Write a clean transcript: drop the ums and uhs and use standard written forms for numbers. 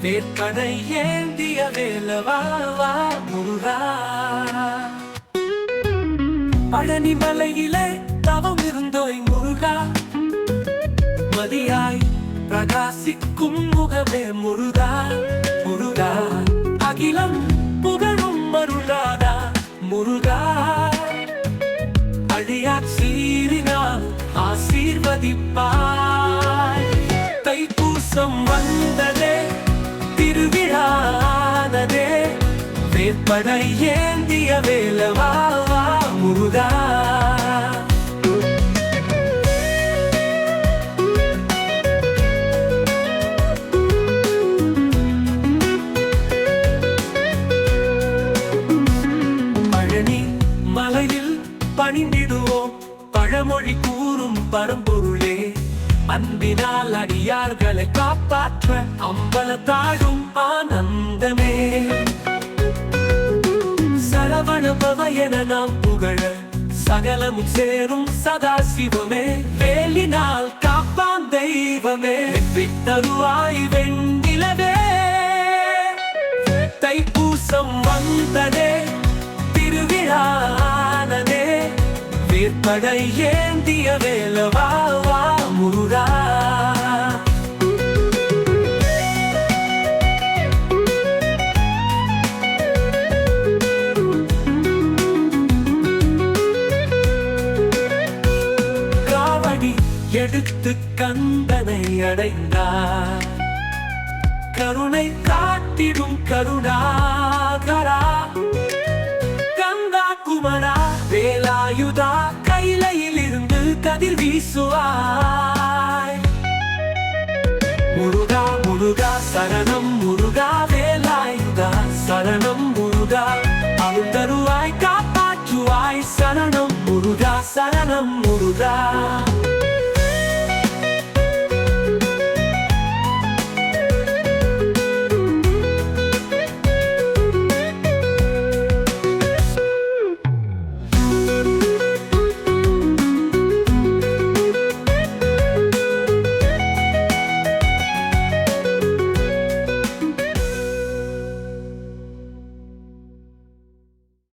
வேற்படை ஏந்திய வேலவா முருகா. பழனி மலையிலே தவம் இருந்தோய் முருகா, மதியாய் பிரகாசிக்கும் முகமே முருகா. முருகா அகிலம் புகழும் மருளாதா முருகா, அழியா சீரினால் ஆசீர்வதிப்பாய். தைப்பூசம் வந்ததே, திருவிழானதே, வேற்படை ஏந்திய வேலவா முருகா. பழனி மலையில் பணிந்திடுவோம், பழமொழி கூறும் பரம்பொருளே. அன்பினால் அடியார்களை காப்பாற்ற அம்பலத்தாடும் ஆனந்தமே. சரவணபவ என நாம் புகழ சகலமும் சேரும் சதாசிவமே. வேலினால் காப்பான் தெய்வமே, வித்தருவாய் வெண்ணிலவே. தைப்பூசம் வந்ததே, திருவிழானதே, வேற்படை ஏந்திய வேலவா முருகா. காவடி எடுத்து கந்தனை அடைந்தார், கருணை காட்டிடும் கருணாகரா. கந்தா குமரா வேலாயுதா, கைலையில் இருந்து கதிர் வீசுவாய். முருகா முருகா சரணம் முருகா, வேலாயுதா சரணம் முருகா. அருந்தருவாய் காப்பாற்றுவாய், சரணம் முருகா சரணம் முருகா.